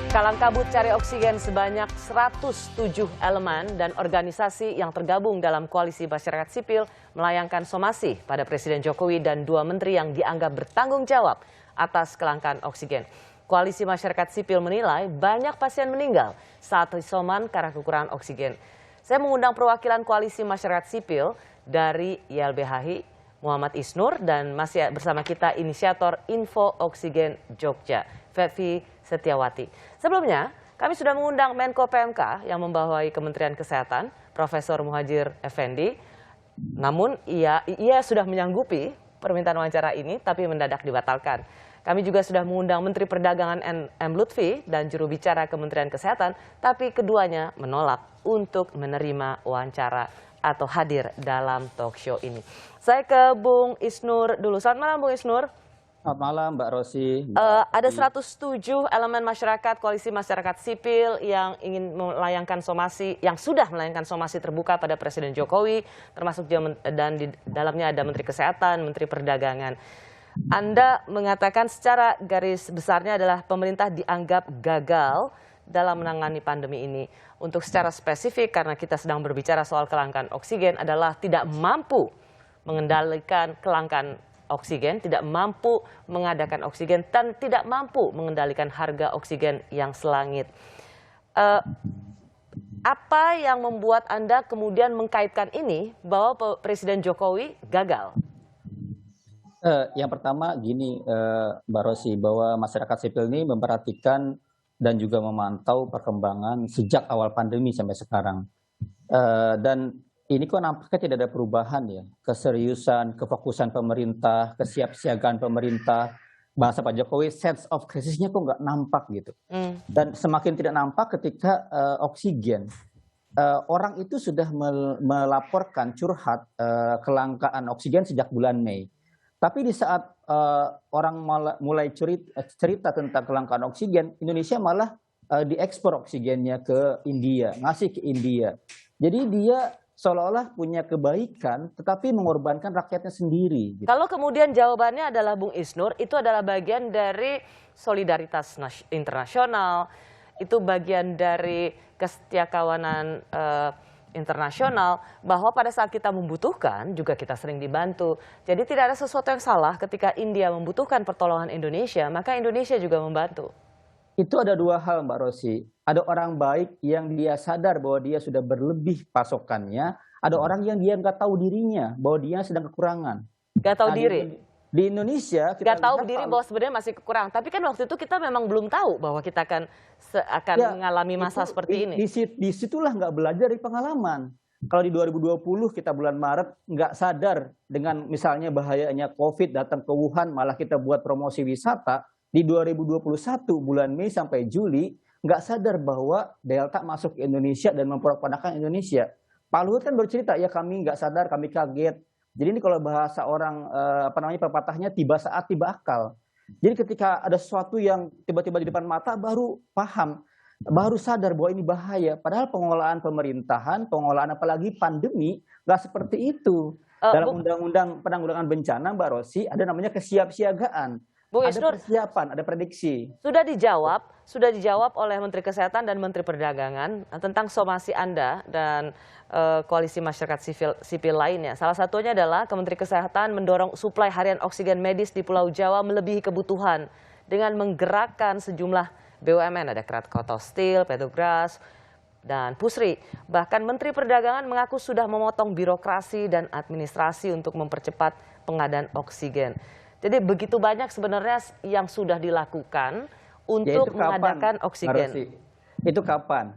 Kalang kabut cari oksigen sebanyak 107 elemen dan organisasi yang tergabung dalam koalisi masyarakat sipil melayangkan somasi pada Presiden Jokowi dan dua menteri yang dianggap bertanggung jawab atas kelangkaan oksigen. Koalisi masyarakat sipil menilai banyak pasien meninggal saat isoman karena kekurangan oksigen. Saya mengundang perwakilan koalisi masyarakat sipil dari YLBHI, Muhammad Isnur, dan masih bersama kita inisiator Info Oksigen Jogja, Fevi Setiawati. Sebelumnya, kami sudah mengundang Menko PMK yang membawahi Kementerian Kesehatan, Profesor Muhadjir Effendi. Namun ia sudah menyanggupi permintaan wawancara ini, tapi mendadak dibatalkan. Kami juga sudah mengundang Menteri Perdagangan M. Lutfi dan juru bicara Kementerian Kesehatan, tapi keduanya menolak untuk menerima wawancara atau hadir dalam talk show ini. Saya ke Bung Isnur dulu. Selamat malam, Bung Isnur. Selamat malam, Mbak Rosi. Ada 107 elemen masyarakat, koalisi masyarakat sipil yang ingin melayangkan somasi, yang sudah melayangkan somasi terbuka pada Presiden Jokowi, termasuk dan di dalamnya ada Menteri Kesehatan, Menteri Perdagangan. Anda mengatakan secara garis besarnya adalah pemerintah dianggap gagal dalam menangani pandemi ini. Untuk secara spesifik, karena kita sedang berbicara soal kelangkaan oksigen, adalah tidak mampu mengendalikan kelangkaan oksigen, tidak mampu mengadakan oksigen, dan tidak mampu mengendalikan harga oksigen yang selangit. Apa yang membuat Anda kemudian mengkaitkan ini bahwa Presiden Jokowi gagal? Yang pertama gini, Mbak Rosi, bahwa masyarakat sipil ini memperhatikan dan juga memantau perkembangan sejak awal pandemi sampai sekarang. Dan ini kok nampaknya tidak ada perubahan ya, keseriusan, kefokusan pemerintah, kesiapsiagaan pemerintah, bahasa Pak Jokowi, sense of crisisnya kok nggak nampak gitu. Dan semakin tidak nampak ketika oksigen. Orang itu sudah melaporkan curhat kelangkaan oksigen sejak bulan Mei. Tapi di saat orang mulai cerita tentang kelangkaan oksigen, Indonesia malah diekspor oksigennya ke India, ngasih ke India. Jadi dia seolah-olah punya kebaikan, tetapi mengorbankan rakyatnya sendiri. Gitu. Kalau kemudian jawabannya adalah Bung Isnur, itu adalah bagian dari solidaritas internasional, itu bagian dari kesetiakawanan internasional, bahwa pada saat kita membutuhkan juga kita sering dibantu. Jadi tidak ada sesuatu yang salah ketika India membutuhkan pertolongan Indonesia, maka Indonesia juga membantu. Itu ada dua hal, Mbak Rosi. Ada orang baik yang dia sadar bahwa dia sudah berlebih pasokannya. Ada orang yang dia nggak tahu dirinya bahwa dia sedang kekurangan. Nggak tahu diri. Di Indonesia kita nggak tahu diri bahwa sebenarnya masih kekurangan. Tapi kan waktu itu kita memang belum tahu bahwa kita akan mengalami masa seperti ini. Disitulah nggak belajar dari pengalaman. Kalau di 2020 kita bulan Maret nggak sadar dengan misalnya bahayanya COVID datang ke Wuhan, malah kita buat promosi wisata. Di 2021 bulan Mei sampai Juli nggak sadar bahwa Delta masuk ke Indonesia dan memporak-porandakan Indonesia. Pak Luhut kan bercerita, ya kami nggak sadar, kami kaget. Jadi ini kalau bahasa orang pepatahnya tiba saat tiba akal. Jadi ketika ada sesuatu yang tiba-tiba di depan mata baru paham, baru sadar bahwa ini bahaya. Padahal pengelolaan pemerintahan, pengelolaan apalagi pandemi nggak seperti itu. Dalam Undang-Undang Penanggulangan Bencana, Mbak Rosi, ada namanya kesiapsiagaan. Bung ada Isnur, persiapan, ada prediksi. Sudah dijawab oleh Menteri Kesehatan dan Menteri Perdagangan tentang somasi Anda dan koalisi masyarakat sipil lainnya. Salah satunya adalah Kementerian Kesehatan mendorong suplai harian oksigen medis di Pulau Jawa melebihi kebutuhan dengan menggerakkan sejumlah BUMN, ada Krakatau Steel, Petrobras, dan Pusri. Bahkan Menteri Perdagangan mengaku sudah memotong birokrasi dan administrasi untuk mempercepat pengadaan oksigen. Jadi begitu banyak sebenarnya yang sudah dilakukan untuk mengadakan oksigen. Itu kapan?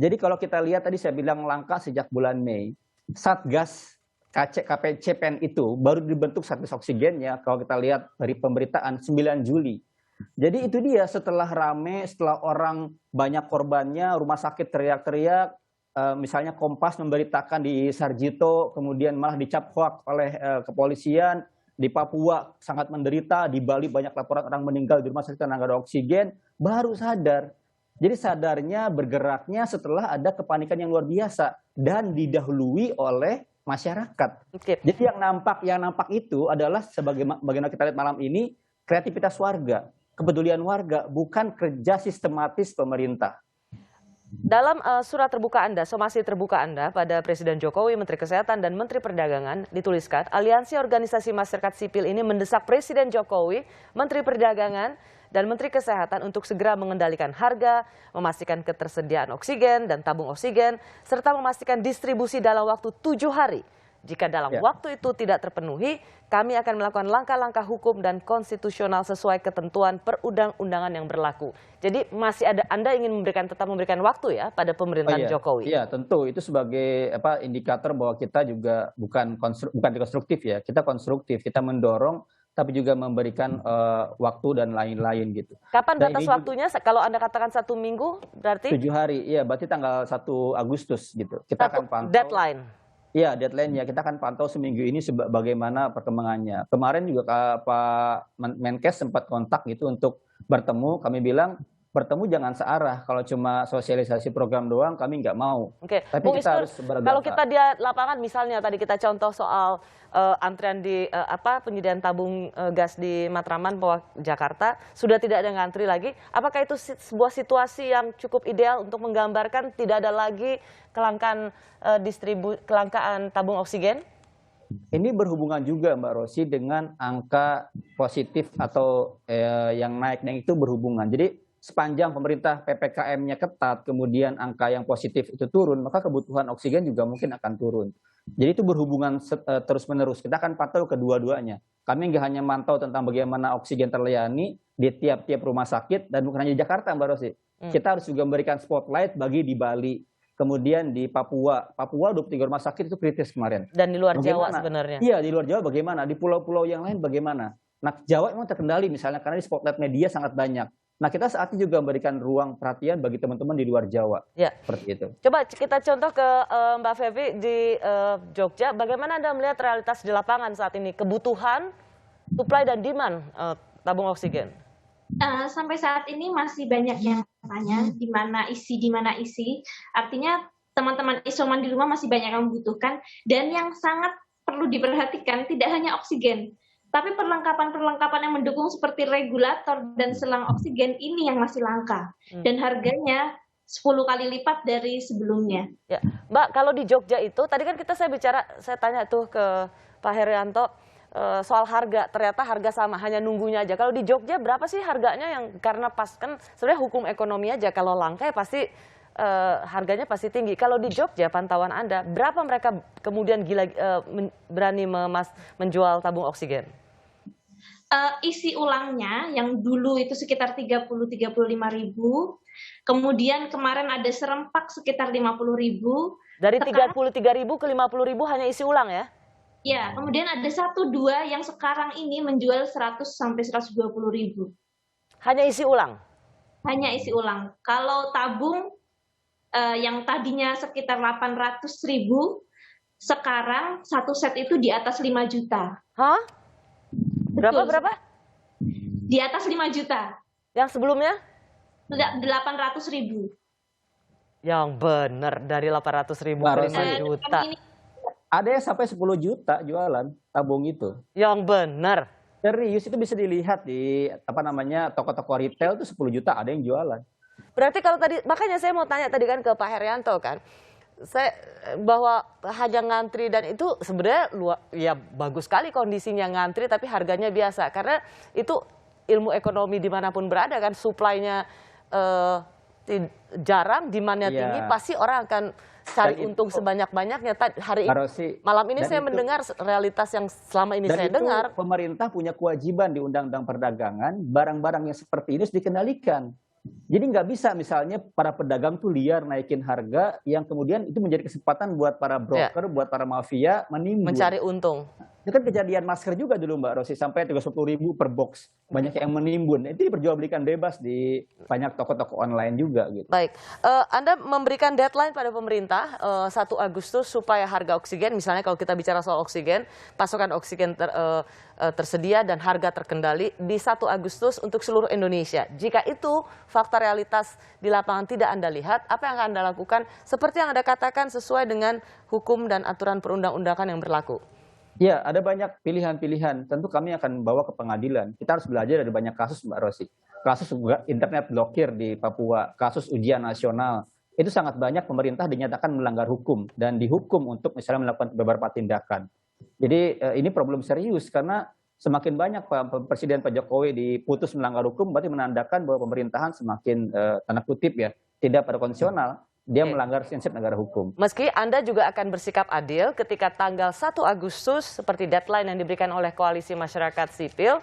Jadi kalau kita lihat tadi saya bilang langkah sejak bulan Mei, Satgas KPCPEN itu baru dibentuk Satgas oksigennya kalau kita lihat dari pemberitaan 9 Juli. Jadi itu dia, setelah rame, setelah orang banyak korbannya, rumah sakit teriak-teriak, misalnya Kompas memberitakan di Sarjito, kemudian malah dicap hoax oleh kepolisian. Di Papua sangat menderita, di Bali banyak laporan orang meninggal di rumah sakit karena nggak ada oksigen, baru sadar. Jadi sadarnya, bergeraknya setelah ada kepanikan yang luar biasa dan didahului oleh masyarakat. Jadi yang nampak itu adalah sebagaimana kita lihat malam ini, kreativitas warga. kepedulian warga, bukan kerja sistematis pemerintah. Dalam surat terbuka Anda, somasi terbuka Anda pada Presiden Jokowi, Menteri Kesehatan, dan Menteri Perdagangan dituliskan, Aliansi Organisasi Masyarakat Sipil ini mendesak Presiden Jokowi, Menteri Perdagangan, dan Menteri Kesehatan untuk segera mengendalikan harga, memastikan ketersediaan oksigen dan tabung oksigen, serta memastikan distribusi dalam waktu 7 hari. Jika dalam waktu itu tidak terpenuhi, kami akan melakukan langkah-langkah hukum dan konstitusional sesuai ketentuan perundang-undangan yang berlaku. Jadi masih ada, Anda ingin tetap memberikan waktu ya pada pemerintahan Jokowi? Iya, tentu itu sebagai indikator bahwa kita juga bukan konstruktif ya, kita konstruktif, kita mendorong tapi juga memberikan waktu dan lain-lain gitu. Kapan batas waktunya? Kalau Anda katakan 1 minggu, berarti? 7 hari, iya berarti tanggal 1 Agustus gitu. Kita akan pantau. Deadline? Iya, deadline-nya. Kita akan pantau seminggu ini bagaimana perkembangannya. Kemarin juga Pak Menkes sempat kontak gitu untuk bertemu. Kami bilang, bertemu jangan searah. Kalau cuma sosialisasi program doang, kami nggak mau. Oke. Tapi Bung kita Isnur, harus berdata. kalau kita di lapangan, misalnya tadi kita contoh soal antrian di penyediaan tabung gas di Matraman, Jakarta, sudah tidak ada ngantri lagi. Apakah itu sebuah situasi yang cukup ideal untuk menggambarkan tidak ada lagi kelangkaan tabung oksigen? Ini berhubungan juga Mbak Rosi dengan angka positif atau yang naik itu berhubungan. Jadi sepanjang pemerintah PPKM-nya ketat, kemudian angka yang positif itu turun, maka kebutuhan oksigen juga mungkin akan turun. Jadi itu berhubungan terus-menerus. Kita akan pantau kedua-duanya. Kami nggak hanya mantau tentang bagaimana oksigen terlayani di tiap-tiap rumah sakit, dan bukan hanya di Jakarta Mbak Rosi. Kita harus juga memberikan spotlight bagi di Bali. Kemudian di Papua 23 rumah sakit itu kritis kemarin. Dan di luar Jawa sebenarnya? Iya, di luar Jawa bagaimana? Di pulau-pulau yang lain bagaimana? Nah, Jawa memang terkendali misalnya karena di spotlight media sangat banyak. Nah, kita saat ini juga memberikan ruang perhatian bagi teman-teman di luar Jawa. Ya. Seperti itu. Coba kita contoh ke Mbak Fevi di Jogja. Bagaimana Anda melihat realitas di lapangan saat ini? Kebutuhan, supply dan demand tabung oksigen? Sampai saat ini masih banyak yang tanya di mana isi. Artinya teman-teman isoman di rumah masih banyak yang membutuhkan, dan yang sangat perlu diperhatikan tidak hanya oksigen, tapi perlengkapan-perlengkapan yang mendukung seperti regulator dan selang oksigen ini yang masih langka dan harganya 10 kali lipat dari sebelumnya. Ya, Mbak, kalau di Jogja itu tadi kan saya tanya tuh ke Pak Herianto soal harga, ternyata harga sama, hanya nunggunya aja. Kalau di Jogja berapa sih harganya yang karena pas kan sebenarnya hukum ekonomi aja, kalau langka ya pasti harganya pasti tinggi. Kalau di Jogja pantauan Anda, berapa mereka kemudian berani menjual tabung oksigen? Isi ulangnya yang dulu itu sekitar 30-35 ribu, kemudian kemarin ada serempak sekitar 50 ribu. Dari 33 ribu ke 50 ribu hanya isi ulang ya? Ya, kemudian ada 1-2 yang sekarang ini menjual 100 sampai 120 ribu. Hanya isi ulang? Hanya isi ulang. Kalau tabung yang tadinya sekitar 800 ribu, sekarang satu set itu di atas 5 juta. Hah? Berapa? Di atas 5 juta. Yang sebelumnya? 800 ribu. Yang benar, dari 800 ribu ke 5 juta. Ada yang sampai 10 juta jualan tabung itu. Yang benar. Serius, itu bisa dilihat di toko-toko retail itu 10 juta ada yang jualan. Berarti kalau tadi, makanya saya mau tanya tadi kan ke Pak Herianto kan, bahwa hanya ngantri dan itu sebenarnya ya bagus sekali kondisinya ngantri tapi harganya biasa, karena itu ilmu ekonomi dimanapun berada kan, supply-nya jarang, demand-nya tinggi, pasti orang akan cari untung sebanyak-banyaknya. Malam ini saya mendengar realitas yang selama ini saya dengar. Pemerintah punya kewajiban di Undang-Undang Perdagangan, barang-barang yang seperti ini harus dikendalikan. Jadi nggak bisa misalnya para pedagang tuh liar naikin harga yang kemudian itu menjadi kesempatan buat para broker, buat para mafia menimbun. Mencari untung. Itu kan kejadian masker juga dulu Mbak Rosi, sampai 30 ribu per box. Banyak yang menimbun. Itu diperjualbelikan bebas di banyak toko-toko online juga gitu. Baik, Anda memberikan deadline pada pemerintah 1 Agustus supaya harga oksigen, misalnya kalau kita bicara soal oksigen, pasokan oksigen tersedia dan harga terkendali di 1 Agustus untuk seluruh Indonesia. Jika itu fakta realitas di lapangan tidak Anda lihat, apa yang akan Anda lakukan? Seperti yang Anda katakan, sesuai dengan hukum dan aturan perundang-undangan yang berlaku. Ya, ada banyak pilihan-pilihan. Tentu kami akan bawa ke pengadilan. Kita harus belajar dari banyak kasus, Mbak Rosi. Kasus internet blokir di Papua, kasus ujian nasional. Itu sangat banyak pemerintah dinyatakan melanggar hukum dan dihukum untuk misalnya melakukan beberapa tindakan. Jadi ini problem serius karena semakin banyak Presiden Pak Jokowi diputus melanggar hukum, berarti menandakan bahwa pemerintahan semakin tanda kutip ya tidak pada konstitusional. Dia melanggar prinsip negara hukum. Meski Anda juga akan bersikap adil ketika tanggal 1 Agustus seperti deadline yang diberikan oleh Koalisi Masyarakat Sipil,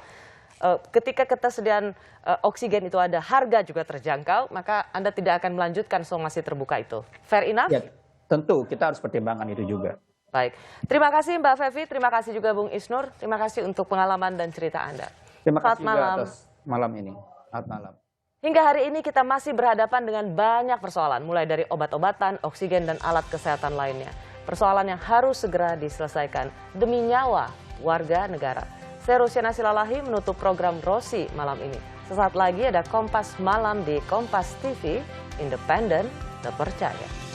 ketika ketersediaan oksigen itu ada, harga juga terjangkau, maka Anda tidak akan melanjutkan somasi terbuka itu. Fair enough? Ya, tentu kita harus pertimbangkan itu juga. Baik. Terima kasih Mbak Fevi, terima kasih juga Bung Isnur, terima kasih untuk pengalaman dan cerita Anda. Terima kasih Selamat malam. atas malam ini. Selamat malam. Hingga hari ini kita masih berhadapan dengan banyak persoalan, mulai dari obat-obatan, oksigen, dan alat kesehatan lainnya. Persoalan yang harus segera diselesaikan demi nyawa warga negara. Saya Rusiana Silalahi menutup program Rosi malam ini. Sesaat lagi ada Kompas Malam di Kompas TV, independen, terpercaya.